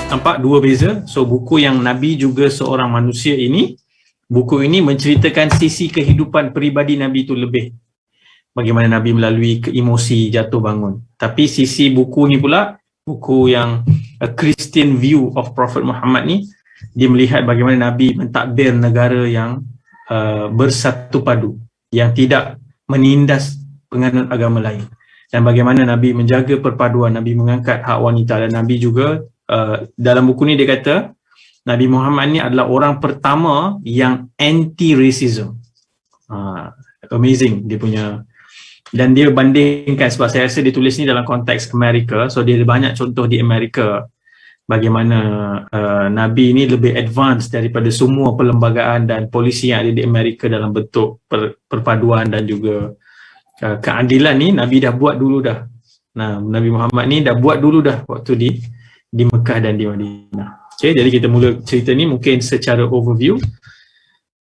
Nampak dua beza. So buku yang Nabi juga seorang manusia ini, buku ini menceritakan sisi kehidupan peribadi Nabi itu lebih. Bagaimana Nabi melalui emosi jatuh bangun. Tapi sisi buku ni pula, buku yang A Christian View of Prophet Muhammad ni, dia melihat bagaimana Nabi mentadbir negara yang bersatu padu, yang tidak menindas penganut agama lain. Dan bagaimana Nabi menjaga perpaduan, Nabi mengangkat hak wanita, dan Nabi juga dalam buku ni dia kata Nabi Muhammad ni adalah orang pertama yang anti-racism. Amazing dia punya. Dan dia bandingkan, sebab saya rasa dia tulis ni dalam konteks Amerika, so dia ada banyak contoh di Amerika bagaimana Nabi ni lebih advance daripada semua perlembagaan dan polisi yang ada di Amerika dalam bentuk perpaduan dan juga keadilan ni. Nabi dah buat dulu dah. Nah, Nabi Muhammad ni dah buat dulu dah waktu di Mekah dan di Madinah. Okay, jadi kita mula cerita ni mungkin secara overview.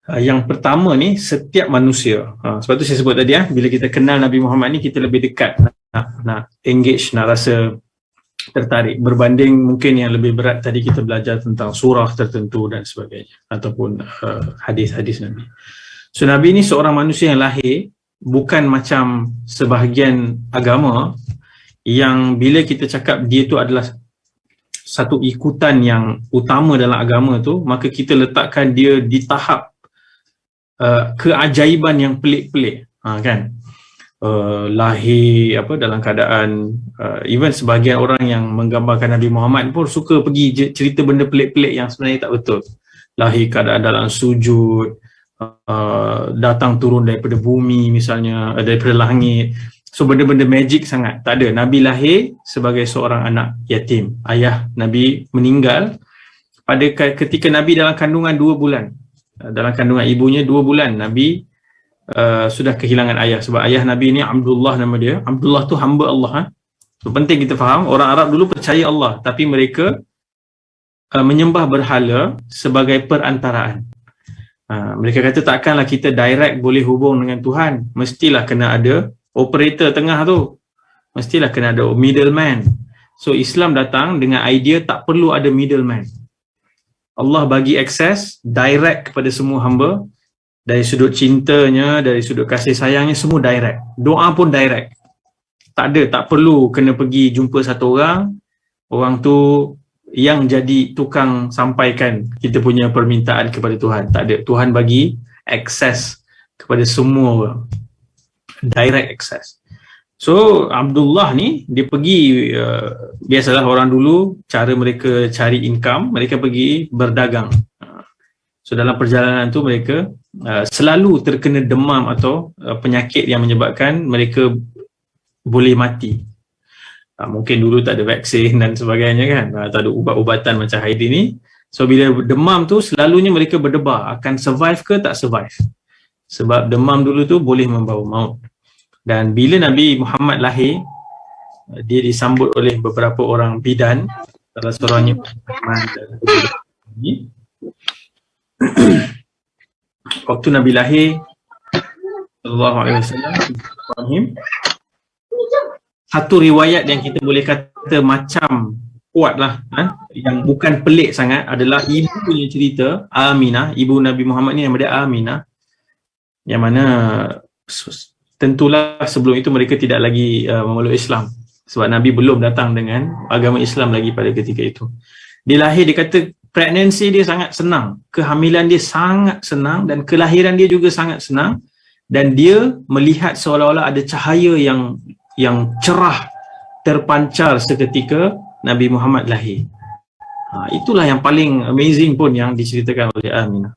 Yang pertama ni, setiap manusia. Sebab tu saya sebut tadi, bila kita kenal Nabi Muhammad ni, kita lebih dekat, nak engage, nak rasa tertarik, berbanding mungkin yang lebih berat tadi kita belajar tentang surah tertentu dan sebagainya, ataupun hadis-hadis Nabi. So Nabi ni seorang manusia yang lahir, bukan macam sebahagian agama yang bila kita cakap dia tu adalah satu ikutan yang utama dalam agama tu, maka kita letakkan dia di tahap keajaiban yang pelik-pelik, kan? Lahir dalam keadaan even sebahagian orang yang menggambarkan Nabi Muhammad pun suka pergi cerita benda pelik-pelik yang sebenarnya tak betul. Lahir keadaan dalam sujud, datang turun daripada bumi misalnya, daripada langit. So benda-benda magic sangat. Tak ada. Nabi lahir sebagai seorang anak yatim. Ayah Nabi meninggal pada ketika Nabi dalam kandungan 2 bulan. Dalam kandungan ibunya 2 bulan Nabi sudah kehilangan ayah, sebab ayah Nabi ni Abdullah nama dia. Abdullah tu hamba Allah. So penting kita faham, orang Arab dulu percaya Allah, tapi mereka menyembah berhala sebagai perantaraan. Mereka kata takkanlah kita direct boleh hubung dengan Tuhan, mestilah kena ada operator tengah tu, mestilah kena ada middleman. So Islam datang dengan idea tak perlu ada middleman. Allah bagi akses direct kepada semua hamba, dari sudut cintanya, dari sudut kasih sayangnya, semua direct. Doa pun direct. Tak ada, tak perlu kena pergi jumpa satu orang tu yang jadi tukang sampaikan kita punya permintaan kepada Tuhan. Tak ada. Tuhan bagi akses kepada semua orang. Direct access. So Abdullah ni dia pergi, biasalah orang dulu cara mereka cari income, mereka pergi berdagang. So dalam perjalanan tu mereka selalu terkena demam atau penyakit yang menyebabkan mereka boleh mati. Mungkin dulu tak ada vaksin dan sebagainya kan, tak ada ubat-ubatan macam hari ini. So bila demam tu selalunya mereka berdebar akan survive ke tak survive, sebab demam dulu tu boleh membawa maut. Dan bila Nabi Muhammad lahir, dia disambut oleh beberapa orang bidan, salah seorangnya waktu Nabi lahir sallallahu alaihi wasallam, satu riwayat yang kita boleh kata macam kuatlah, yang bukan pelik sangat, adalah ibu punya cerita, Aminah, ibu Nabi Muhammad ni nama dia Aminah, yang mana tentulah sebelum itu mereka tidak lagi memeluk Islam, sebab Nabi belum datang dengan agama Islam lagi pada ketika itu. Dia lahir, dia kata pregnancy dia sangat senang, kehamilan dia sangat senang, dan kelahiran dia juga sangat senang, dan dia melihat seolah-olah ada cahaya yang cerah terpancar seketika Nabi Muhammad lahir. Itulah yang paling amazing pun yang diceritakan oleh Aminah.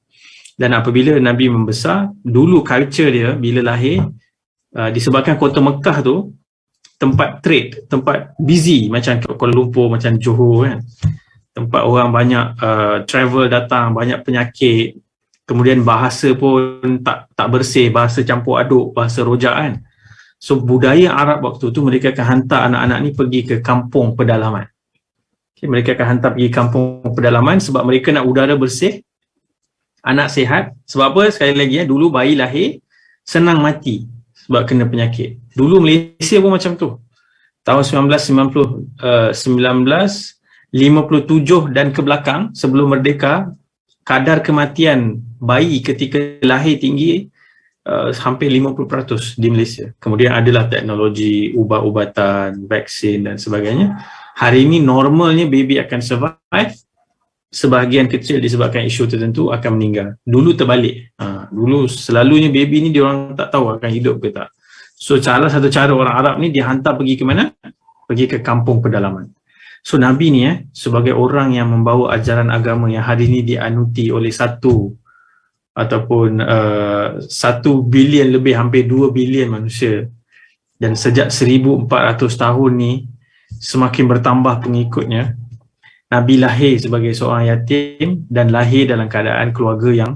Dan apabila Nabi membesar, dulu culture dia bila lahir, disebabkan kota Mekah tu tempat trade, tempat busy macam Kuala Lumpur, macam Johor kan, tempat orang banyak travel datang, banyak penyakit, kemudian bahasa pun tak bersih, bahasa campur aduk, bahasa rojak kan. So budaya Arab waktu tu, mereka akan hantar anak-anak ni pergi ke kampung pedalaman. Okay, mereka akan hantar pergi kampung pedalaman sebab mereka nak udara bersih, anak sihat. Sebab apa? Sekali lagi dulu bayi lahir senang mati sebab kena penyakit. Dulu Malaysia pun macam tu. Tahun 1950, 57 dan ke belakang sebelum merdeka, kadar kematian bayi ketika lahir tinggi hampir 50% di Malaysia. Kemudian adalah teknologi ubat-ubatan, vaksin dan sebagainya. Hari ini normalnya baby akan survive, sebahagian kecil disebabkan isu tertentu akan meninggal. Dulu terbalik. Dulu selalunya baby ni diorang tak tahu akan hidup ke tak. So satu cara orang Arab ni dia hantar pergi ke mana? Pergi ke kampung pedalaman. So Nabi ni sebagai orang yang membawa ajaran agama yang hari ini dianuti oleh 1 bilion lebih, hampir 2 bilion manusia, dan sejak 1400 tahun ni semakin bertambah pengikutnya. Nabi lahir sebagai seorang yatim dan lahir dalam keadaan keluarga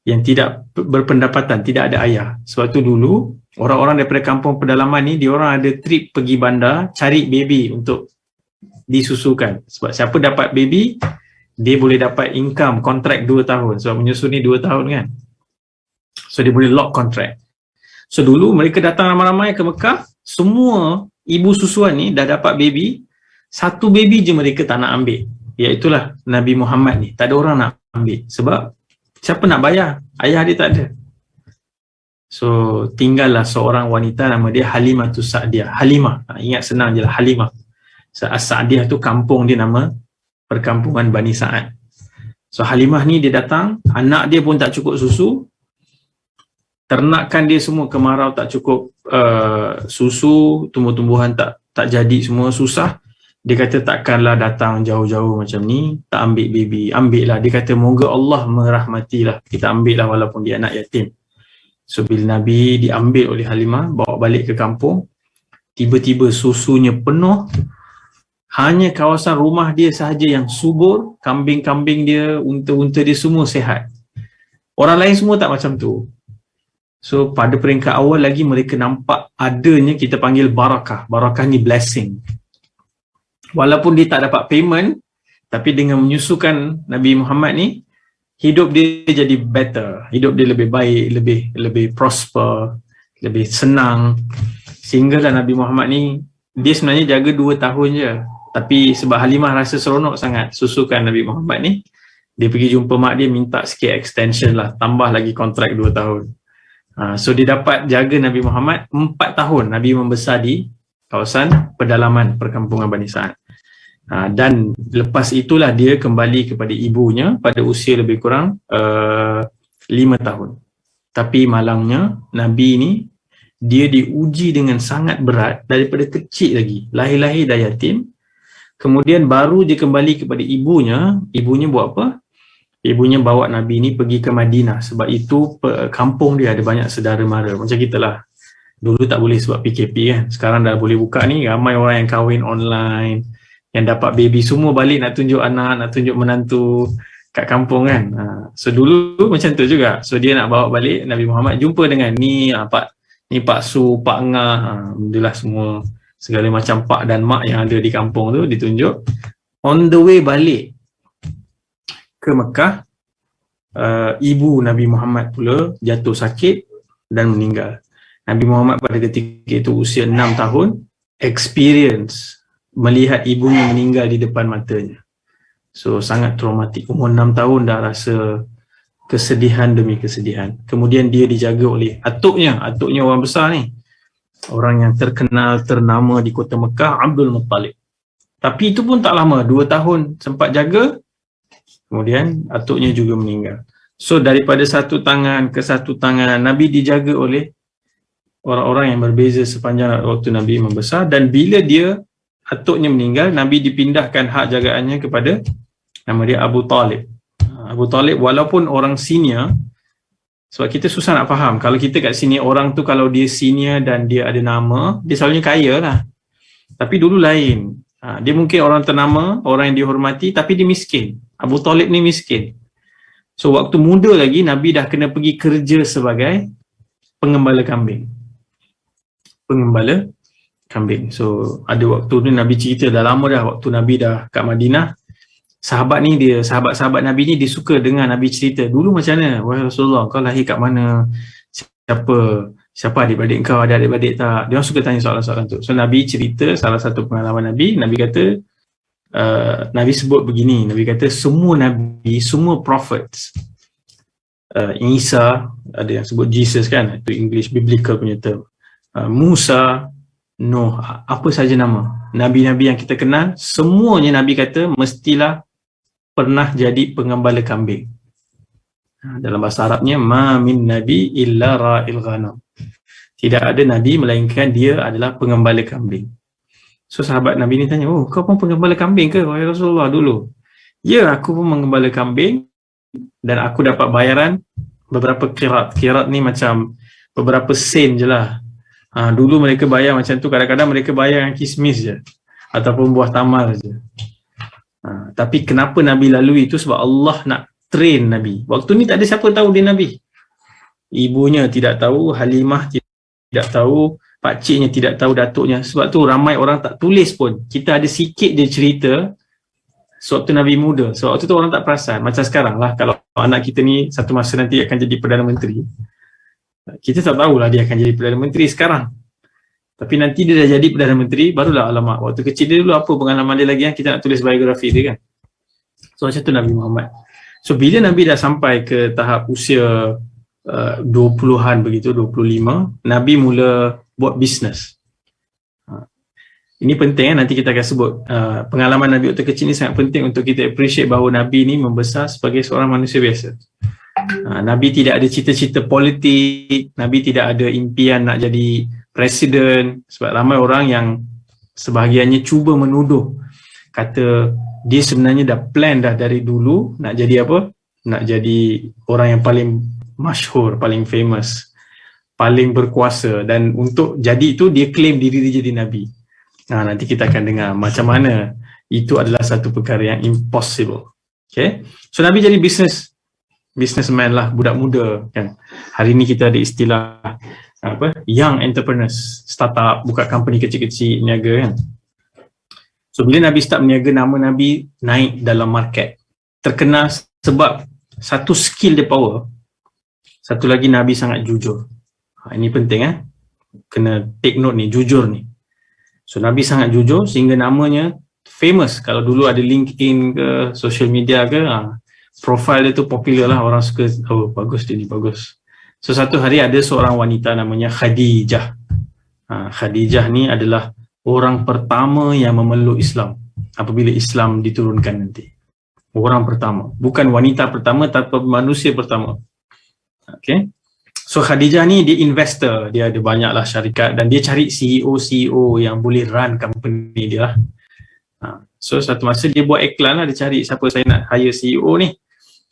yang tidak berpendapatan, tidak ada ayah. Sebab tu dulu orang-orang daripada kampung pedalaman ni diorang ada trip pergi bandar cari baby untuk disusukan. Sebab siapa dapat baby, dia boleh dapat income kontrak 2 tahun. Sebab menyusu ni 2 tahun kan. So dia boleh lock kontrak. So dulu mereka datang ramai-ramai ke Mekah, semua ibu susuan ni dah dapat baby, 1 baby je mereka tak nak ambil. Iaitulah Nabi Muhammad ni. Tak ada orang nak ambil. Sebab siapa nak bayar? Ayah dia tak ada. So tinggallah seorang wanita nama dia Halimatus Sa'diyah. Halimah. Ingat senang je lah, Halimah. As-Sa'diyah tu kampung dia, nama perkampungan Bani Sa'ad. So Halimah ni dia datang, anak dia pun tak cukup susu, ternakan dia semua kemarau tak cukup susu, tumbuh-tumbuhan tak jadi, semua susah. Dia kata takkanlah datang jauh-jauh macam ni, tak ambil baby. Ambil lah. Dia kata moga Allah merahmatilah. Kita ambil lah walaupun dia anak yatim. So bila Nabi diambil oleh Halimah, bawa balik ke kampung, tiba-tiba susunya penuh. Hanya kawasan rumah dia sahaja yang subur, kambing-kambing dia, unta-unta dia semua sihat. Orang lain semua tak macam tu. So pada peringkat awal lagi mereka nampak adanya, kita panggil barakah. Barakah ni blessing. Walaupun dia tak dapat payment, tapi dengan menyusukan Nabi Muhammad ni, hidup dia jadi better. Hidup dia lebih baik, lebih prosper, lebih senang. Sehinggalah Nabi Muhammad ni, dia sebenarnya jaga 2 tahun je. Tapi sebab Halimah rasa seronok sangat susukan Nabi Muhammad ni, dia pergi jumpa mak dia, minta sikit extension lah, tambah lagi kontrak 2 tahun. So dia dapat jaga Nabi Muhammad 4 tahun. Nabi membesar di kawasan pedalaman perkampungan Bani Sa'ad. Dan lepas itulah dia kembali kepada ibunya pada usia lebih kurang 5 tahun. Tapi malangnya Nabi ni dia diuji dengan sangat berat daripada kecil lagi. Lahir-lahir dah yatim. Kemudian baru dia kembali kepada ibunya. Ibunya buat apa? Ibunya bawa Nabi ni pergi ke Madinah. Sebab itu kampung dia ada banyak saudara mara. Macam kita lah. Dulu tak boleh sebab PKP kan. Sekarang dah boleh buka ni. Ramai orang yang kahwin online, yang dapat baby, semua balik nak tunjuk anak, nak tunjuk menantu kat kampung kan. So dulu macam tu juga. So dia nak bawa balik Nabi Muhammad, jumpa dengan ni Pak Su, Pak Ngah, alhamdulillah semua segala macam pak dan mak yang ada di kampung tu ditunjuk. On the way balik ke Mekah, ibu Nabi Muhammad pula jatuh sakit dan meninggal. Nabi Muhammad pada ketika itu usia 6 tahun, experience melihat ibunya meninggal di depan matanya. So sangat traumatik. Umur 6 tahun dah rasa kesedihan demi kesedihan. Kemudian dia dijaga oleh atuknya orang besar ni. Orang yang terkenal, ternama di kota Mekah, Abdul Muttalib. Tapi itu pun tak lama, 2 tahun sempat jaga, kemudian atuknya juga meninggal. So daripada satu tangan ke satu tangan, Nabi dijaga oleh orang-orang yang berbeza sepanjang waktu Nabi membesar. Dan bila dia, atuknya meninggal, Nabi dipindahkan hak jagaannya kepada nama dia Abu Talib. Abu Talib walaupun orang senior, sebab kita susah nak faham. Kalau kita kat sini, orang tu kalau dia senior dan dia ada nama, dia selalunya kaya lah. Tapi dulu lain. Dia mungkin orang ternama, orang yang dihormati, tapi dia miskin. Abu Talib ni miskin. So waktu muda lagi, Nabi dah kena pergi kerja sebagai pengembala kambing. Pengembala kambing. So ada waktu ni Nabi cerita, dah lama dah waktu Nabi dah kat Madinah. Sahabat-sahabat Nabi ni dia suka dengar Nabi cerita, dulu macam mana? Wahai Rasulullah, kau lahir kat mana? Siapa adik-adik kau? Ada adik-adik tak? Dia orang suka tanya soalan-soalan tu. So Nabi cerita salah satu pengalaman Nabi. Nabi kata, Nabi sebut begini, Nabi kata semua Nabi, semua prophets, Isa, ada yang sebut Jesus kan, itu English biblical punya term, Musa, Nuh, apa saja nama Nabi-Nabi yang kita kenal, semuanya Nabi kata mestilah pernah jadi pengembala kambing. Dalam bahasa Arabnya, ma min nabi illa ra'il ghanam. Tidak ada Nabi melainkan dia adalah pengembala kambing. So sahabat Nabi ni tanya, oh kau pun pengembala kambing ke wahai Rasulullah dulu? Ya, aku pun mengembala kambing dan aku dapat bayaran beberapa kirat. Kirat ni macam beberapa sen je lah. Dulu mereka bayar macam tu, kadang-kadang mereka bayar yang kismis je ataupun buah tamal je. Tapi kenapa Nabi lalui itu? Sebab Allah nak train Nabi. Waktu ni tak ada siapa tahu dia Nabi. Ibunya tidak tahu, Halimah tidak tahu, pakciknya tidak tahu, datuknya. Sebab tu ramai orang tak tulis pun. Kita ada sikit dia cerita sewaktu Nabi muda. Sebab waktu tu orang tak perasan. Macam sekarang lah, kalau anak kita ni satu masa nanti akan jadi Perdana Menteri, kita tak tahulah dia akan jadi Perdana Menteri sekarang. Tapi nanti dia dah jadi Perdana Menteri, barulah alamak. Waktu kecil dia dulu apa pengalaman dia lagi yang kita nak tulis biografi dia kan. So macam tu Nabi Muhammad. So bila Nabi dah sampai ke tahap usia 20-an begitu, 25, Nabi mula buat bisnes. Ini penting nanti kita akan sebut. Pengalaman Nabi waktu kecil ni sangat penting untuk kita appreciate bahawa Nabi ni membesar sebagai seorang manusia biasa. Nabi tidak ada cita-cita politik, Nabi tidak ada impian nak jadi presiden. Sebab ramai orang yang sebahagiannya cuba menuduh, kata dia sebenarnya dah plan dah dari dulu nak jadi apa? Nak jadi orang yang paling masyhur, paling famous, paling berkuasa, dan untuk jadi itu dia claim diri dia jadi Nabi. Nanti kita akan dengar macam mana itu adalah satu perkara yang impossible. Okay? So Nabi jadi businessman lah, budak muda kan. Hari ni kita ada istilah apa? Young entrepreneurs, startup, buka company kecil-kecil, niaga kan. So bila Nabi start berniaga, nama Nabi naik dalam market. Terkenal sebab satu skill dia power, satu lagi Nabi sangat jujur. Ini penting kena take note ni, jujur ni. So Nabi sangat jujur sehingga namanya famous. Kalau dulu ada LinkedIn ke, social media ke, profile dia tu popular lah, orang suka, oh bagus dia ni, bagus. So satu hari ada seorang wanita namanya Khadijah. Khadijah ni adalah orang pertama yang memeluk Islam apabila Islam diturunkan nanti. Orang pertama, bukan wanita pertama tapi manusia pertama. Okay. So Khadijah ni dia investor, dia ada banyaklah syarikat dan dia cari CEO yang boleh run company dia lah. So satu masa dia buat iklan lah, dia cari siapa saya nak hire CEO ni.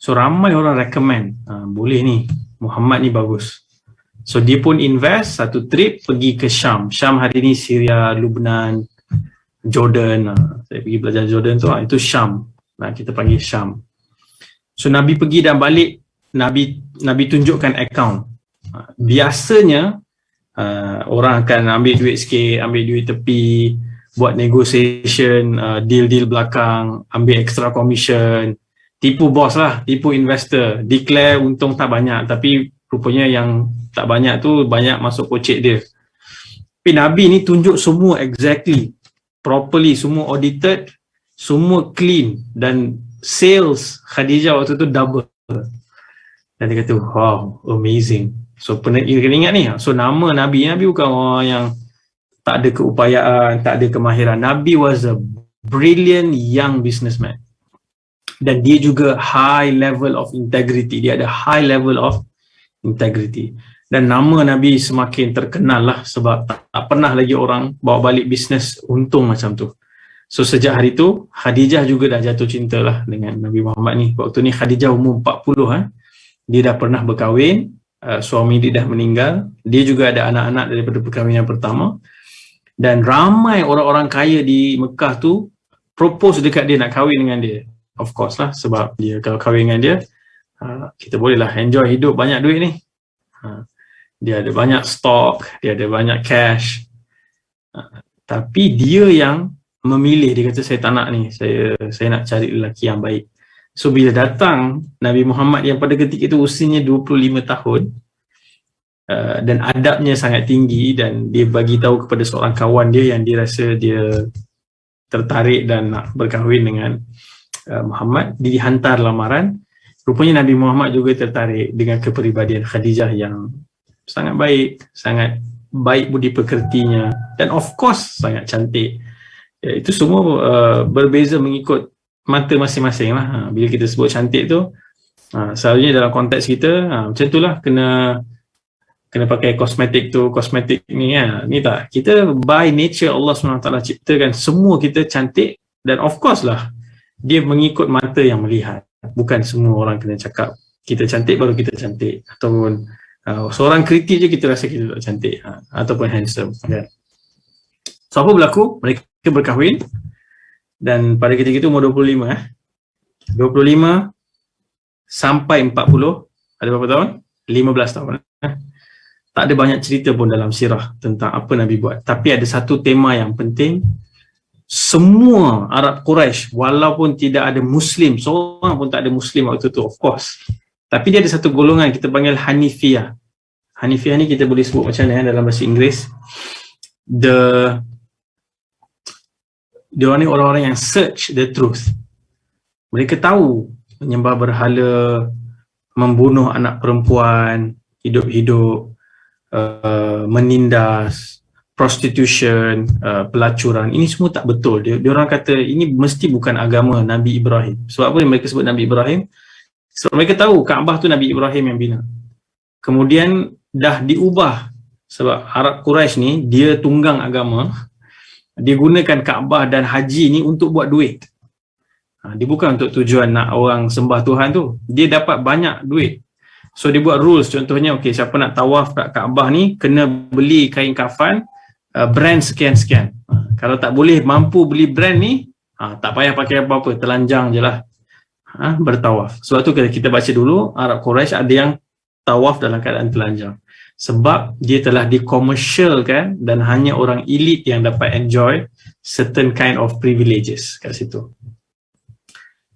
So ramai orang recommend, boleh ni, Muhammad ni bagus. So dia pun invest satu trip pergi ke Syam. Syam hari ni Syria, Lebanon, Jordan. Saya pergi belajar Jordan tu, itu Syam. Kita panggil Syam. So Nabi pergi dan balik, Nabi tunjukkan account. Biasanya orang akan ambil duit sikit, ambil duit tepi, buat negotiation, deal-deal belakang, ambil extra commission, tipu bos lah, tipu investor, declare untung tak banyak tapi rupanya yang tak banyak tu banyak masuk kocek dia. Tapi Nabi ni tunjuk semua exactly, properly, semua audited, semua clean, dan sales Khadijah waktu tu double. Dan dia kata, wow, amazing. So kena ingat ni, so nama Nabi bukan orang yang tak ada keupayaan, tak ada kemahiran. Nabi was a brilliant young businessman. Dan dia juga high level of integrity. Dia ada high level of integrity. Dan nama Nabi semakin terkenal lah sebab tak pernah lagi orang bawa balik bisnes untung macam tu. So sejak hari tu, Khadijah juga dah jatuh cinta lah dengan Nabi Muhammad ni. Waktu ni Khadijah umur 40 Dia dah pernah berkahwin, suami dia dah meninggal. Dia juga ada anak-anak daripada perkahwinan pertama. Dan ramai orang-orang kaya di Mekah tu propose dekat dia nak kahwin dengan dia. Of course lah, sebab dia kalau kahwin dengan dia, kita bolehlah enjoy hidup, banyak duit ni. Dia ada banyak stok, dia ada banyak cash. Tapi dia yang memilih, dia kata saya tak nak ni, saya nak cari lelaki yang baik. So bila datang Nabi Muhammad yang pada ketika itu usianya 25 tahun dan adabnya sangat tinggi, dan dia bagi tahu kepada seorang kawan dia yang dia rasa dia tertarik dan nak berkahwin dengan Muhammad. Dihantar lamaran. Rupanya Nabi Muhammad juga tertarik dengan kepribadian Khadijah yang sangat baik budi pekertinya, dan of course sangat cantik. Itu semua berbeza mengikut mata masing-masing lah. Bila kita sebut cantik tu, selalunya dalam konteks kita macam itulah, kena pakai kosmetik ni kan. Ni tak, kita by nature Allah SWT ciptakan semua kita cantik, dan of course lah dia mengikut mata yang melihat. Bukan semua orang kena cakap kita cantik baru kita cantik, ataupun seorang kritik je kita rasa kita tak cantik, ataupun handsome kan. So apa berlaku? Mereka berkahwin, dan pada ketika itu umur 25 25 sampai 40, ada berapa tahun? 15 tahun. Tak ada banyak cerita pun dalam sirah tentang apa Nabi buat, tapi ada satu tema yang penting. Semua Arab Quraisy, walaupun tidak ada Muslim, seorang pun tak ada Muslim waktu tu, of course, tapi dia ada satu golongan kita panggil Hanifiyah. Hanifiyah ni kita boleh sebut macam mana dalam bahasa Inggeris, dia ni orang-orang yang search the truth. Mereka tahu menyembah berhala, membunuh anak perempuan hidup-hidup, menindas, prostitution, pelacuran, ini semua tak betul. Dia orang kata ini mesti bukan agama Nabi Ibrahim. Sebab apa mereka sebut Nabi Ibrahim? Sebab mereka tahu Kaabah tu Nabi Ibrahim yang bina. Kemudian dah diubah, sebab Arab Quraisy ni dia tunggang agama. Dia gunakan Kaabah dan haji ni untuk buat duit. Dia bukan untuk tujuan nak orang sembah Tuhan tu. Dia dapat banyak duit. So dia buat rules, contohnya okey, siapa nak tawaf kat Kaabah ni kena beli kain kafan brand sekian-sekian. Kalau tak boleh mampu beli brand ni, tak payah pakai apa-apa, telanjang je lah bertawaf. Sebab tu kita baca dulu Arab Quraisy ada yang tawaf dalam keadaan telanjang, sebab dia telah dikomersialkan dan hanya orang elit yang dapat enjoy certain kind of privileges kat situ.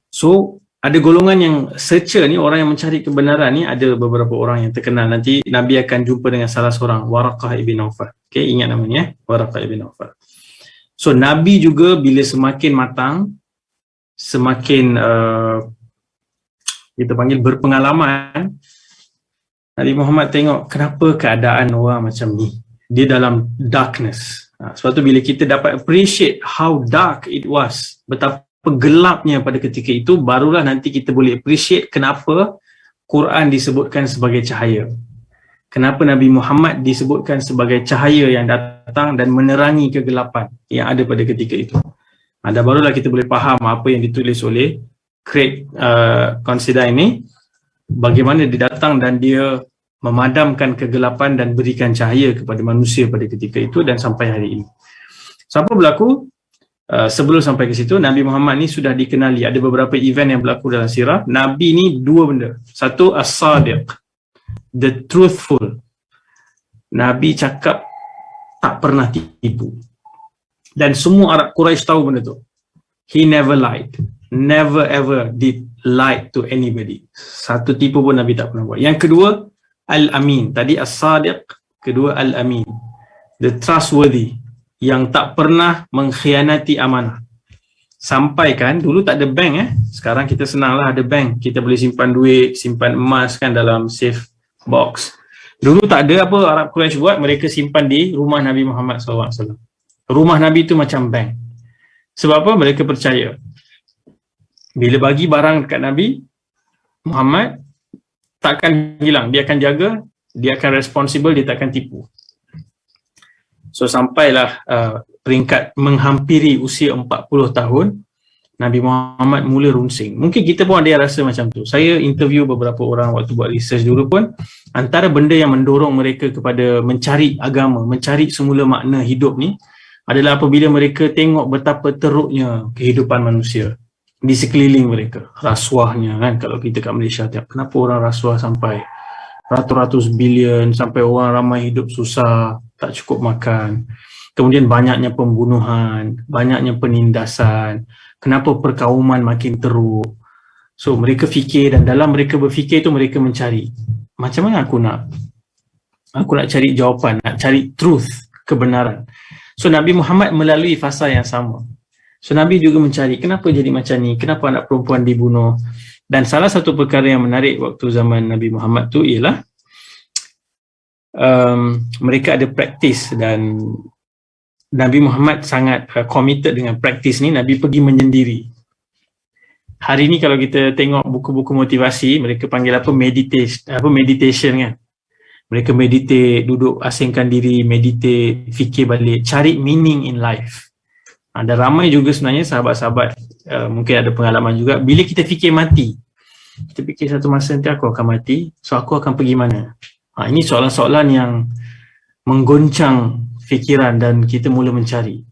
So ada golongan yang searcher ni, orang yang mencari kebenaran ni, ada beberapa orang yang terkenal. Nanti Nabi akan jumpa dengan salah seorang, Waraqah ibn Nawfal. Okay, ingat namanya, Waraqah ibn Nawfal. So Nabi juga bila semakin matang, semakin kita panggil berpengalaman, Nabi Muhammad tengok kenapa keadaan orang macam ni, dia dalam darkness. Sebab tu bila kita dapat appreciate how dark it was, betapa gelapnya pada ketika itu, barulah nanti kita boleh appreciate kenapa Quran disebutkan sebagai cahaya, kenapa Nabi Muhammad disebutkan sebagai cahaya yang datang dan menerangi kegelapan yang ada pada ketika itu. Dan barulah kita boleh faham apa yang ditulis oleh Craig Considine ni, bagaimana dia datang dan dia memadamkan kegelapan dan berikan cahaya kepada manusia pada ketika itu dan sampai hari ini. So apa berlaku? Sebelum sampai ke situ, Nabi Muhammad ni sudah dikenali. Ada beberapa event yang berlaku dalam sirah. Nabi ni dua benda. Satu, as-sadiq, the truthful. Nabi cakap tak pernah tipu. Dan semua Arab Quraisy tahu benda tu. He never lied. Never ever did lie to anybody. Satu tipu pun Nabi tak pernah buat. Yang kedua, al-amin. Tadi as-sadiq, kedua al-amin, the trustworthy, yang tak pernah mengkhianati amanah. Sampai kan dulu tak ada bank, sekarang kita senanglah ada bank, kita boleh simpan duit, simpan emas kan dalam safe box. Dulu tak ada apa Arab Quraisy buat, mereka simpan di rumah Nabi Muhammad SAW. Rumah Nabi tu macam bank. Sebab apa? Mereka percaya bila bagi barang dekat Nabi Muhammad takkan hilang, dia akan jaga, dia akan responsible, dia takkan tipu. So sampailah peringkat menghampiri usia 40 tahun, Nabi Muhammad mula runsing. Mungkin kita pun ada yang rasa macam tu. Saya interview beberapa orang waktu buat research dulu pun, antara benda yang mendorong mereka kepada mencari agama, mencari semula makna hidup ni adalah apabila mereka tengok betapa teruknya kehidupan manusia di sekeliling mereka. Rasuahnya kan, kalau kita kat Malaysia, kenapa orang rasuah sampai ratus-ratus bilion, sampai orang ramai hidup susah, tak cukup makan. Kemudian banyaknya pembunuhan, banyaknya penindasan. Kenapa perkauman makin teruk? So mereka fikir, dan dalam mereka berfikir tu mereka mencari, macam mana aku nak cari jawapan, nak cari truth, kebenaran. So Nabi Muhammad melalui fasa yang sama. So Nabi juga mencari kenapa jadi macam ni, kenapa anak perempuan dibunuh. Dan salah satu perkara yang menarik waktu zaman Nabi Muhammad tu ialah mereka ada praktis, dan Nabi Muhammad sangat committed dengan praktis ni. Nabi pergi menyendiri. Hari ni kalau kita tengok buku-buku motivasi, mereka panggil apa, meditation kan. Mereka meditate, duduk asingkan diri, meditate, fikir balik, cari meaning in life. Ada ramai juga sebenarnya sahabat-sahabat mungkin ada pengalaman juga, bila kita fikir mati, kita fikir satu masa nanti aku akan mati, so aku akan pergi mana. Ini soalan-soalan yang menggoncang fikiran dan kita mula mencari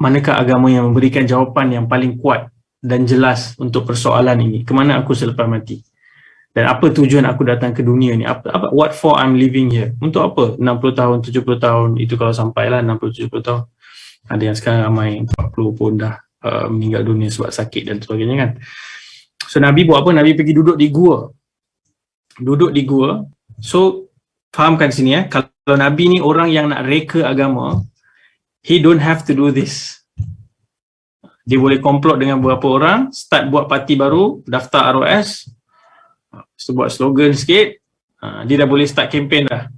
manakah agama yang memberikan jawapan yang paling kuat dan jelas untuk persoalan ini, kemana aku selepas mati, dan apa tujuan aku datang ke dunia ni, what for I'm living here, untuk apa 60 tahun, 70 tahun, itu kalau sampailah 60-70 tahun. Ada yang sekarang ramai 40 pun dah meninggal dunia sebab sakit dan sebagainya kan. So Nabi buat apa? Nabi pergi duduk di gua. Duduk di gua. So fahamkan sini ya, kalau Nabi ni orang yang nak reka agama, he don't have to do this. Dia boleh komplot dengan beberapa orang, start buat parti baru, daftar ROS, buat slogan sikit, dia dah boleh start campaign dah.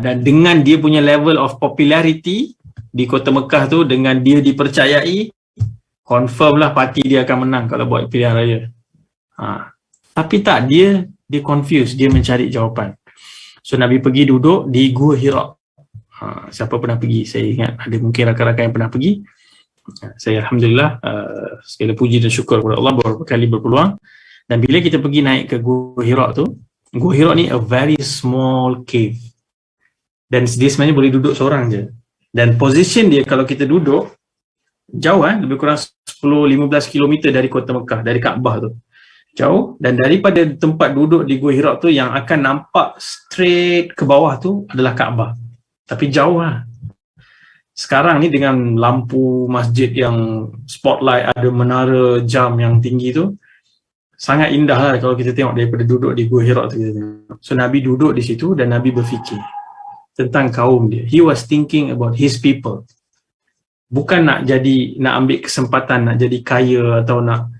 Dan dengan dia punya level of popularity di Kota Mekah tu, dengan dia dipercayai, confirm lah parti dia akan menang kalau buat pilihan raya. Tapi tak, dia confused, dia mencari jawapan. So Nabi pergi duduk di Gua Hira. Siapa pernah pergi? Saya ingat ada mungkin rakan-rakan yang pernah pergi. Saya Alhamdulillah segala puji dan syukur kepada Allah beberapa kali berpeluang. Dan bila kita pergi naik ke Gua Hira tu, Gua Hira ni a very small cave, dan dia sebenarnya boleh duduk seorang je. Dan position dia kalau kita duduk jauh, lebih kurang 10-15 km dari Kota Mekah, dari Kaabah tu, jauh. Dan daripada tempat duduk di Gua Hira tu, yang akan nampak straight ke bawah tu adalah Kaabah, tapi jauh lah. Sekarang ni dengan lampu masjid yang spotlight, ada menara jam yang tinggi tu, sangat indah lah kalau kita tengok daripada duduk di Gua Hira tu. So Nabi duduk di situ dan Nabi berfikir tentang kaum dia. He was thinking about his people. Bukan nak ambil kesempatan nak jadi kaya atau nak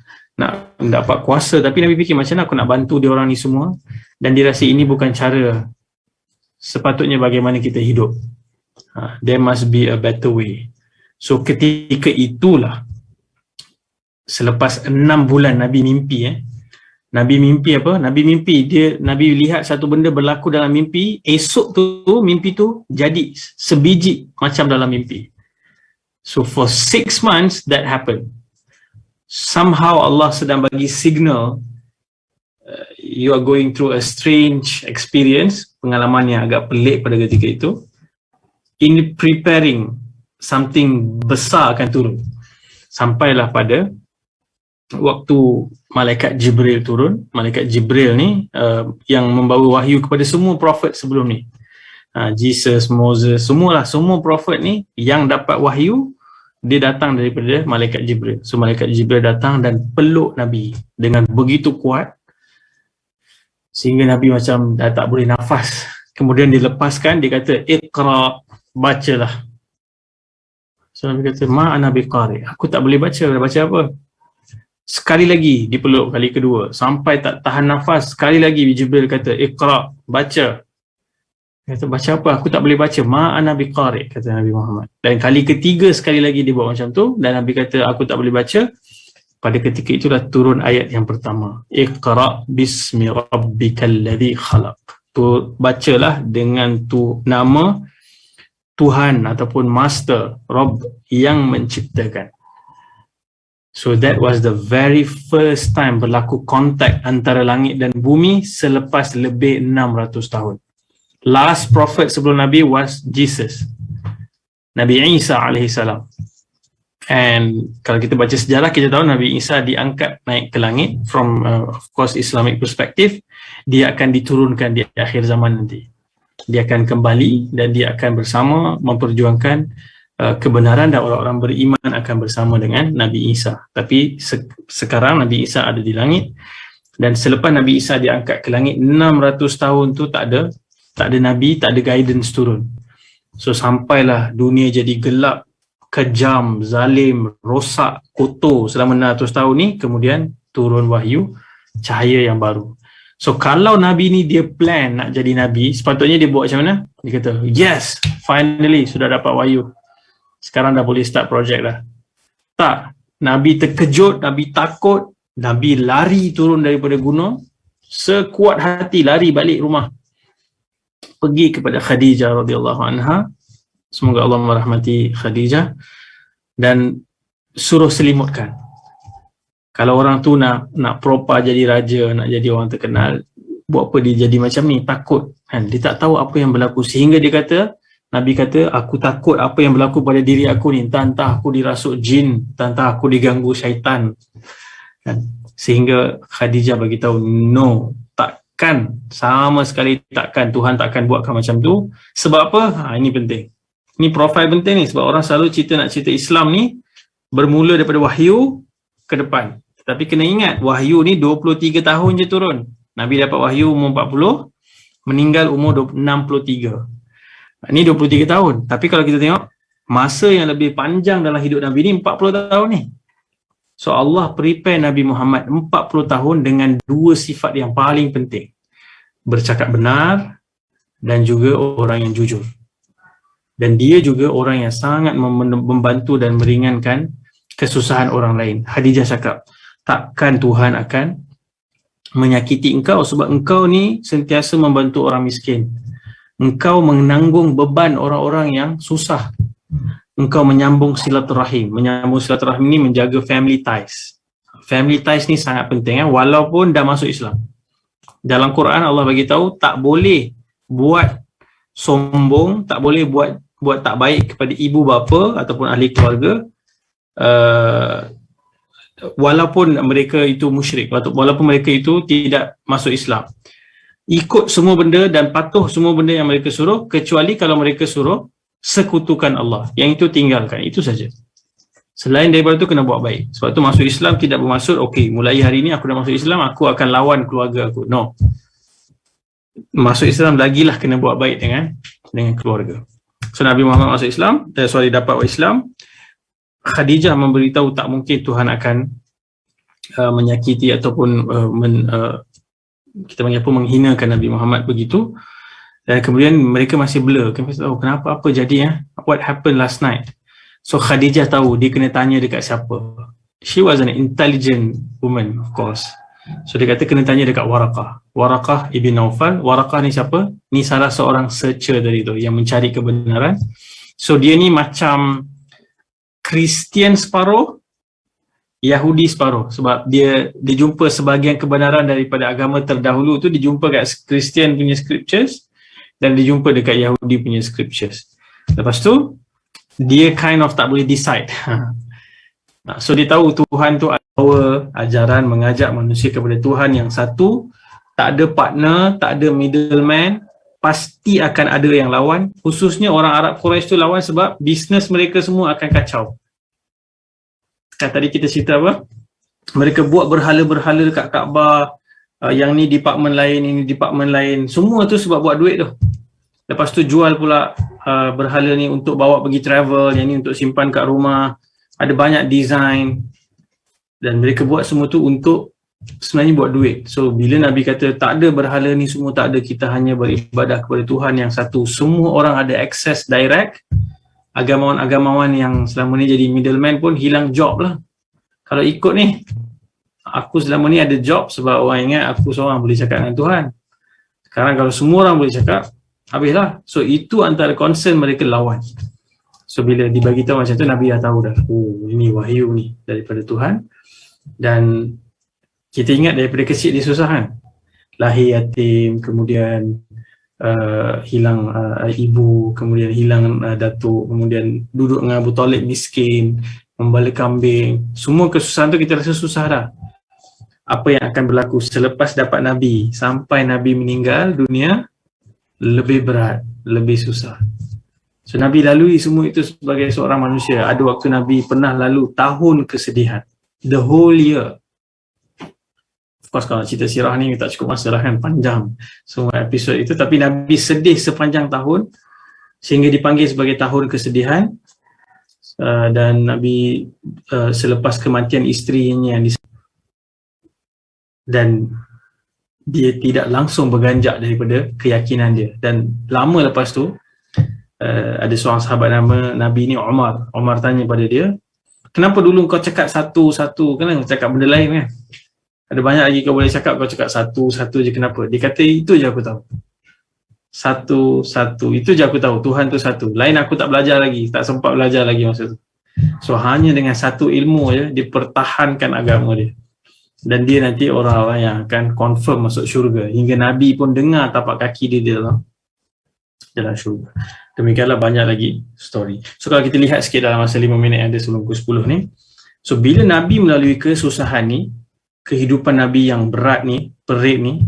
dapat kuasa, tapi Nabi fikir macam mana aku nak bantu dia orang ni semua, dan dia rasa ini bukan cara sepatutnya bagaimana kita hidup. There must be a better way. So ketika itulah, selepas 6 bulan Nabi mimpi, Nabi mimpi apa? Nabi lihat satu benda berlaku dalam mimpi. Esok tu mimpi tu jadi sebiji macam dalam mimpi. So for 6 months that happened. Somehow Allah sedang bagi signal, you are going through a strange experience, pengalaman yang agak pelik pada ketika itu. In preparing, something besar akan turun. Sampailah pada waktu malaikat Jibril turun. Malaikat Jibril ni yang membawa wahyu kepada semua prophet sebelum ni. Jesus, Moses, semua prophet ni yang dapat wahyu, dia datang daripada malaikat Jibril. So malaikat Jibril datang dan peluk Nabi dengan begitu kuat sehingga Nabi macam dah tak boleh nafas. Kemudian dilepaskan, dia kata Iqra, bacalah. So Nabi kata ma'ana biqari, aku tak boleh baca. Baca apa? Sekali lagi dipeluk, kali kedua, sampai tak tahan nafas, sekali lagi Jibril kata Iqra, baca. Kata baca apa? Aku tak boleh baca. Ma'ana biqari, kata Nabi Muhammad. Dan kali ketiga sekali lagi dia buat macam tu, dan Nabi kata aku tak boleh baca. Pada ketika itulah turun ayat yang pertama, Iqra bismi rabbikal ladzi khalaq. Tu bacalah dengan nama Tuhan ataupun Master, Rabb yang menciptakan. So that was the very first time berlaku kontak antara langit dan bumi selepas lebih 600 tahun. Last prophet sebelum Nabi was Jesus, Nabi Isa alaihissalam. And kalau kita baca sejarah, kita tahu Nabi Isa diangkat naik ke langit. From of course Islamic perspective, dia akan diturunkan di akhir zaman nanti. Dia akan kembali dan dia akan bersama memperjuangkan kebenaran, dan orang-orang beriman akan bersama dengan Nabi Isa. Tapi sekarang Nabi Isa ada di langit, dan selepas Nabi Isa diangkat ke langit 600 tahun tu tak ada Nabi, tak ada guidance turun. So sampailah dunia jadi gelap, kejam, zalim, rosak, kotor selama 600 tahun ni, kemudian turun wahyu, cahaya yang baru. So kalau Nabi ni dia plan nak jadi Nabi, sepatutnya dia buat macam mana? Dia kata, yes, finally sudah dapat wahyu. Sekarang dah boleh start projek dah. Tak. Nabi terkejut, Nabi takut, Nabi lari turun daripada gunung, sekuat hati lari balik rumah. Pergi kepada Khadijah radhiyallahu anha. Semoga Allah merahmati Khadijah. Dan suruh selimutkan. Kalau orang tu nak propa jadi raja, nak jadi orang terkenal, buat apa dia jadi macam ni? Takut. Kan? Dia tak tahu apa yang berlaku. Sehingga dia kata, Nabi kata, aku takut apa yang berlaku pada diri aku ni. Entah aku dirasuk jin, entah aku diganggu syaitan. Kan? Sehingga Khadijah bagi tahu, no, takkan, sama sekali takkan, Tuhan takkan buatkan macam tu. Sebab apa? Ini penting. Ini profil penting ni, sebab orang selalu nak cerita Islam ni bermula daripada wahyu ke depan. Tapi kena ingat, wahyu ni 23 tahun je turun. Nabi dapat wahyu umur 40, meninggal umur 63. Ini 23 tahun. Tapi kalau kita tengok, masa yang lebih panjang dalam hidup Nabi ni 40 tahun ni. So Allah prepare Nabi Muhammad 40 tahun dengan dua sifat yang paling penting. Bercakap benar dan juga orang yang jujur. Dan dia juga orang yang sangat membantu dan meringankan kesusahan orang lain. Khadijah cakap, takkan Tuhan akan menyakiti engkau sebab engkau ni sentiasa membantu orang miskin. Engkau menanggung beban orang-orang yang susah. Engkau menyambung silaturahim. Menyambung silaturahim ni menjaga family ties. Family ties ni sangat penting, walaupun dah masuk Islam. Dalam Quran Allah bagi tahu tak boleh buat sombong, tak boleh buat tak baik kepada ibu bapa ataupun ahli keluarga, walaupun mereka itu musyrik, walaupun mereka itu tidak masuk Islam. Ikut semua benda dan patuh semua benda yang mereka suruh, kecuali kalau mereka suruh sekutukan Allah. Yang itu tinggalkan, itu saja. Selain daripada itu kena buat baik. Sebab itu masuk Islam tidak bermaksud, okey, mulai hari ini aku dah masuk Islam, aku akan lawan keluarga aku. No. Masuk Islam lagilah kena buat baik dengan keluarga. So Nabi Muhammad masuk Islam, dapat Islam. Khadijah memberitahu tak mungkin Tuhan akan menyakiti ataupun kita panggil apa, menghinakan Nabi Muhammad begitu. Dan kemudian mereka masih blur. Kenapa apa jadi what happened last night? So Khadijah tahu dia kena tanya dekat siapa. She was an intelligent woman, of course. So dia kata kena tanya dekat Waraqah. Waraqah ibn Naufal. Waraqah ni siapa? Ni salah seorang searcher dari tu yang mencari kebenaran. So dia ni macam Kristian separuh, Yahudi separuh. Sebab dia jumpa sebahagian kebenaran daripada agama terdahulu tu, dia jumpa kat Kristian punya scriptures dan dia jumpa dekat Yahudi punya scriptures. Lepas tu dia kind of tak boleh decide. So dia tahu Tuhan tu bawa ajaran mengajak manusia kepada Tuhan yang satu, tak ada partner, tak ada middleman, pasti akan ada yang lawan. Khususnya orang Arab Quraisy tu lawan sebab bisnes mereka semua akan kacau. Kan tadi kita cerita apa? Mereka buat berhala-berhala dekat Kaabah, yang ni department lain, ini department lain, semua tu sebab buat duit tu. Lepas tu jual pula berhala ni untuk bawa pergi travel, yang ni untuk simpan kat rumah. Ada banyak design dan mereka buat semua tu untuk sebenarnya buat duit. So bila Nabi kata tak ada berhala ni semua, tak ada, kita hanya beribadah kepada Tuhan yang satu, semua orang ada access direct. Agamawan-agamawan yang selama ni jadi middleman pun hilang job lah. Kalau ikut ni, aku selama ni ada job sebab orang ingat aku seorang boleh cakap dengan Tuhan. Sekarang kalau semua orang boleh cakap, habislah. So itu antara concern mereka lawan. So bila dibagi tahu macam tu, Nabi dah tahu dah, oh ini wahyu ni daripada Tuhan. Dan kita ingat daripada kecil dia susah kan, lahir yatim, kemudian hilang ibu, kemudian hilang datuk, kemudian duduk dengan Abu Talib miskin, membala kambing, semua kesusahan tu kita rasa susah dah. Apa yang akan berlaku selepas dapat Nabi sampai Nabi meninggal dunia, lebih berat, lebih susah. So Nabi lalui semua itu sebagai seorang manusia. Ada waktu Nabi pernah lalu tahun kesedihan, the whole year. Of course kalau cerita sirah ni tak cukup masa lah kan, panjang semua episod itu. Tapi Nabi sedih sepanjang tahun sehingga dipanggil sebagai tahun kesedihan. dan Nabi selepas kematian isterinya dan dia tidak langsung berganjak daripada keyakinan dia. Dan lama lepas tu ada seorang sahabat nama Nabi ni Umar tanya pada dia, kenapa dulu kau cakap satu-satu, kenapa cakap benda lain kan? Ada banyak lagi kau boleh cakap, kau cakap satu-satu je, kenapa? Dia kata itu je aku tahu, satu-satu, itu je aku tahu, Tuhan tu satu, lain aku tak belajar lagi, tak sempat belajar lagi masa tu. So hanya dengan satu ilmu je dia pertahankan agama dia, dan dia nanti orang-orang yang akan confirm masuk syurga, hingga Nabi pun dengar tapak kaki dia dalam syurga. Demikianlah banyak lagi story. So kalau kita lihat sikit dalam masa 5 minit yang ada sebelum pukul 10 ni, so bila Nabi melalui kesusahan ni, kehidupan Nabi yang berat ni, perit ni,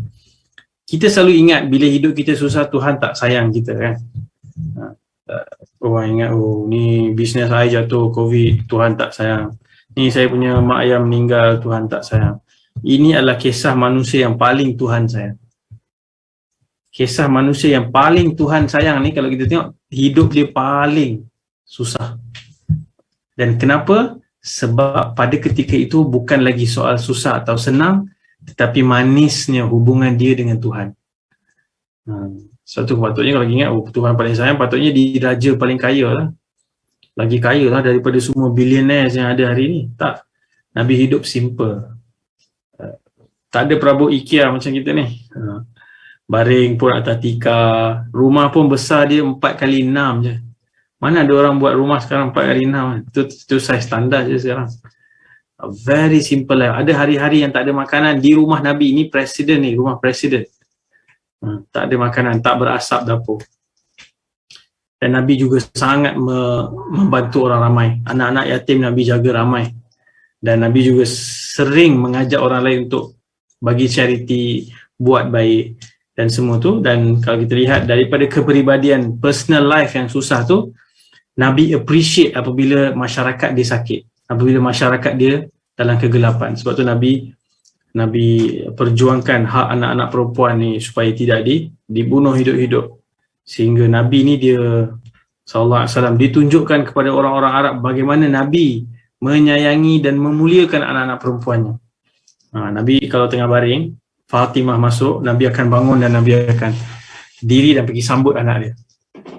kita selalu ingat bila hidup kita susah, Tuhan tak sayang kita kan. Orang ingat, oh ni bisnes saya jatuh COVID, Tuhan tak sayang. Ni saya punya mak ayah meninggal, Tuhan tak sayang. Ini adalah kisah manusia yang paling Tuhan sayang. Kisah manusia yang paling Tuhan sayang ni, kalau kita tengok, hidup dia paling susah. Dan kenapa? Sebab pada ketika itu bukan lagi soal susah atau senang, tetapi manisnya hubungan dia dengan Tuhan. Satu patutnya kalau ingat, oh Tuhan paling sayang, patutnya di raja paling kaya lah. Lagi kaya lah daripada semua billionaires yang ada hari ni. Tak. Nabi hidup simple. Tak ada perabot IKEA macam kita ni. Baring pun atas tikar. Rumah pun besar dia 4x6 je. Mana ada orang buat rumah sekarang 4x6? Itu size standar je sekarang. Very simple life. Ada hari-hari yang tak ada makanan di rumah Nabi. Ini presiden ni, rumah presiden. Tak ada makanan, tak berasap dapur. Dan Nabi juga sangat membantu orang ramai. Anak-anak yatim Nabi jaga ramai. Dan Nabi juga sering mengajak orang lain untuk bagi charity, buat baik dan semua tu. Dan kalau kita lihat daripada kepribadian personal life yang susah tu, Nabi appreciate apabila masyarakat dia sakit, apabila masyarakat dia dalam kegelapan. Sebab tu Nabi perjuangkan hak anak-anak perempuan ni supaya tidak dibunuh hidup-hidup. Sehingga Nabi ni dia sallallahu alaihi wasallam ditunjukkan kepada orang-orang Arab bagaimana Nabi menyayangi dan memuliakan anak-anak perempuannya. Nabi kalau tengah baring, Fatimah masuk, Nabi akan bangun dan Nabi akan diri dan pergi sambut anak dia.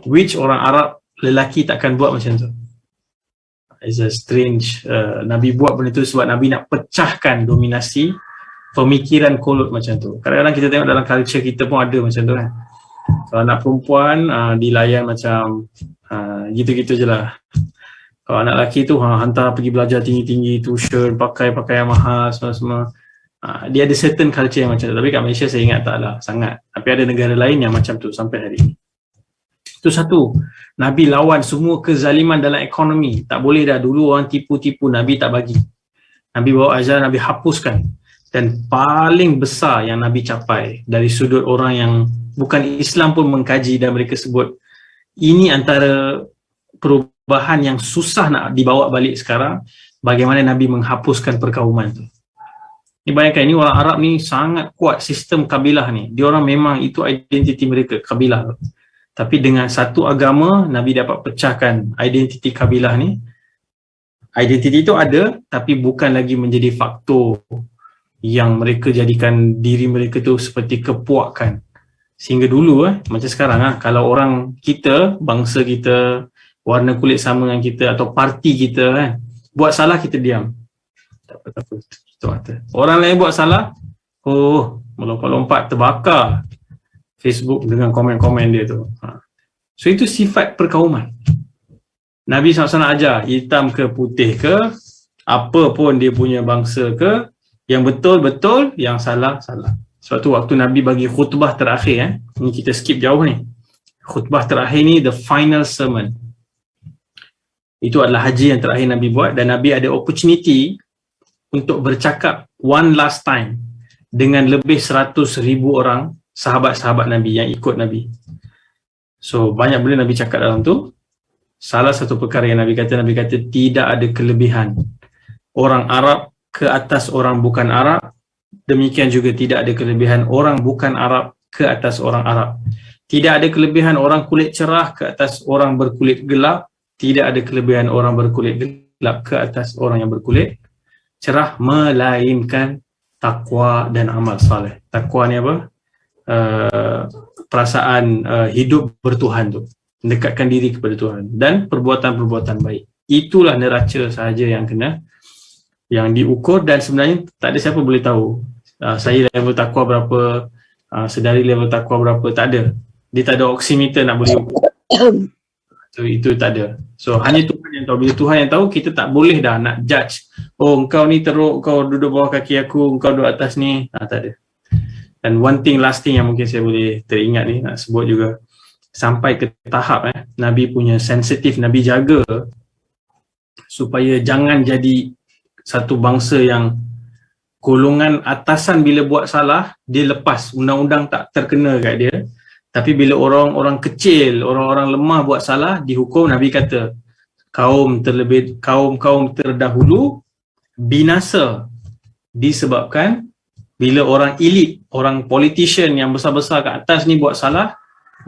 Which orang Arab lelaki takkan buat macam tu. It's a strange, Nabi buat benda tu sebab Nabi nak pecahkan dominasi pemikiran kolot macam tu. Kadang-kadang kita tengok dalam culture kita pun ada macam tu kan. Kalau anak perempuan dilayan macam gitu-gitu je lah. Kalau anak lelaki tu hantar pergi belajar tinggi-tinggi, tuition, pakai pakaian mahal semua-semua. Dia ada certain culture yang macam tu. Tapi kat Malaysia saya ingat tak lah sangat. Tapi ada negara lain yang macam tu sampai hari ini. Itu satu. Nabi lawan semua kezaliman dalam ekonomi. Tak boleh dah, dulu orang tipu-tipu, Nabi tak bagi. Nabi bawa ajaran, Nabi hapuskan. Dan paling besar yang Nabi capai dari sudut orang yang bukan Islam pun mengkaji, dan mereka sebut ini antara perubahan yang susah nak dibawa balik sekarang, bagaimana Nabi menghapuskan perkauman tu. Ni bayangkan, ni orang Arab ni sangat kuat sistem kabilah ni. Dia orang memang itu identiti mereka, kabilah. Tapi dengan satu agama, Nabi dapat pecahkan identiti kabilah ni. Identiti itu ada, tapi bukan lagi menjadi faktor yang mereka jadikan diri mereka tu seperti kepuakan. Sehingga dulu macam sekarang kalau orang kita, bangsa kita, warna kulit sama dengan kita atau parti kita buat salah, kita diam. Tak apa. Orang lain buat salah, melompat-lompat, terbakar Facebook dengan komen-komen dia tu. So itu sifat perkauman. Nabi SAW ajar, hitam ke putih ke, apa pun dia punya bangsa ke, yang betul-betul, yang salah-salah. Sebab tu waktu Nabi bagi khutbah terakhir, ni kita skip jauh ni. Khutbah terakhir ni the final sermon. Itu adalah haji yang terakhir Nabi buat, dan Nabi ada opportunity untuk bercakap one last time dengan lebih 100,000 orang sahabat-sahabat Nabi yang ikut Nabi. So banyak benda Nabi cakap dalam tu. Salah satu perkara yang Nabi kata tidak ada kelebihan orang Arab ke atas orang bukan Arab. Demikian juga tidak ada kelebihan orang bukan Arab ke atas orang Arab. Tidak ada kelebihan orang kulit cerah ke atas orang berkulit gelap. tidak ada kelebihan orang berkulit gelap ke atas orang yang berkulit cerah, melainkan takwa dan amal saleh. Takwa ni apa? Perasaan hidup bertuhan tu, mendekatkan diri kepada Tuhan, dan perbuatan-perbuatan baik. Itulah neraca sahaja yang diukur, dan sebenarnya tak ada siapa boleh tahu saya level takwa berapa, sedari level takwa berapa, tak ada. Dia tak ada oximeter nak boleh ukur. So, itu tak ada. So hanya Tuhan yang tahu. Bila Tuhan yang tahu, kita tak boleh dah nak judge, oh engkau ni teruk, kau duduk bawah kaki aku, engkau duduk atas ni. Tak ada. Dan one thing, last thing yang mungkin saya boleh teringat ni nak sebut juga, sampai ke tahap Nabi punya sensitif, Nabi jaga supaya jangan jadi satu bangsa yang golongan atasan bila buat salah dia lepas, undang-undang tak terkena kat dia. Tapi bila orang-orang kecil, orang-orang lemah buat salah, dihukum. Nabi kata kaum terdahulu binasa disebabkan bila orang elit, orang politician yang besar-besar kat atas ni buat salah,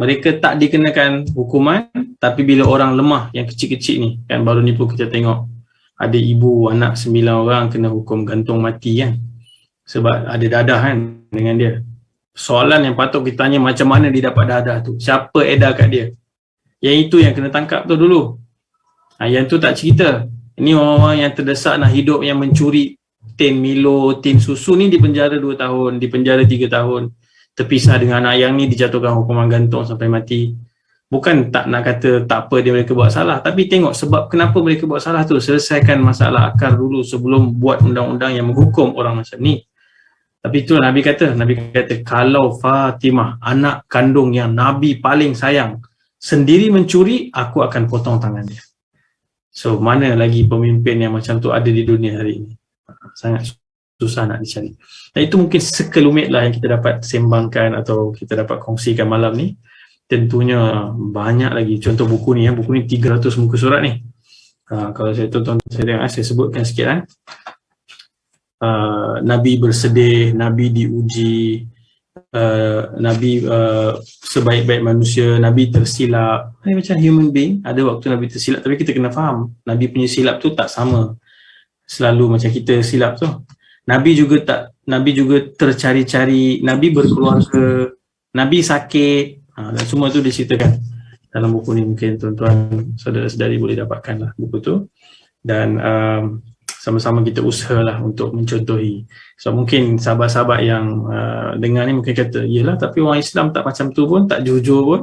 mereka tak dikenakan hukuman. Tapi bila orang lemah yang kecil-kecil ni, kan baru ni pun kita tengok ada ibu anak 9 orang kena hukum gantung mati kan, sebab ada dadah kan dengan dia. Soalan yang patut kita tanya, macam mana dia dapat dadah tu? Siapa edar kat dia? Yang itu yang kena tangkap tu dulu. Yang tu tak cerita. Ini orang-orang yang terdesak nak hidup, yang mencuri tin Milo, tin susu ni dipenjara 2 tahun, dipenjara 3 tahun. Terpisah dengan anak yang ni dijatuhkan hukuman gantung sampai mati. Bukan tak nak kata tak apa dia mereka buat salah, tapi tengok sebab kenapa mereka buat salah tu. Selesaikan masalah akar dulu sebelum buat undang-undang yang menghukum orang macam ni. Tapi itulah Nabi kata kalau Fatimah, anak kandung yang Nabi paling sayang, sendiri mencuri, aku akan potong tangan dia. So mana lagi pemimpin yang macam tu ada di dunia hari ini? Sangat susah nak dicari. Dan itu mungkin sekelumit lah yang kita dapat sembangkan atau kita dapat kongsikan malam ni. Tentunya banyak lagi contoh buku ni. Buku ni 300 muka surat ni. Kalau saya tonton, saya sebutkan sikit kan. Nabi bersedih, Nabi diuji, Nabi sebaik-baik manusia, Nabi tersilap. Macam human being, ada waktu Nabi tersilap, tapi kita kena faham Nabi punya silap tu tak sama selalu macam kita silap tu. Nabi juga tercari-cari, Nabi berkeluarga, Nabi sakit, dan semua tu diceritakan dalam buku ni. Mungkin tuan-tuan saudara-saudari boleh dapatkan lah buku tu, dan sama-sama kita usahalah untuk mencontohi. So mungkin sahabat-sahabat yang dengar ni mungkin kata, yelah tapi orang Islam tak macam tu pun, tak jujur pun,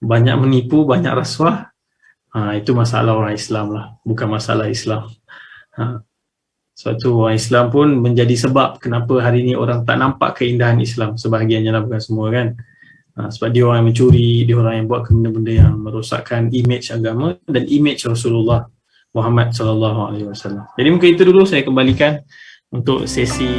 banyak menipu, banyak rasuah. Itu masalah orang Islam lah, bukan masalah Islam. Suatu orang Islam pun menjadi sebab kenapa hari ni orang tak nampak keindahan Islam, sebahagiannya lah, bukan semua kan. Sebab dia orang yang mencuri, dia orang yang buat benda-benda yang merosakkan imej agama dan imej Rasulullah Muhammad SAW. Jadi mungkin itu dulu saya kembalikan untuk sesi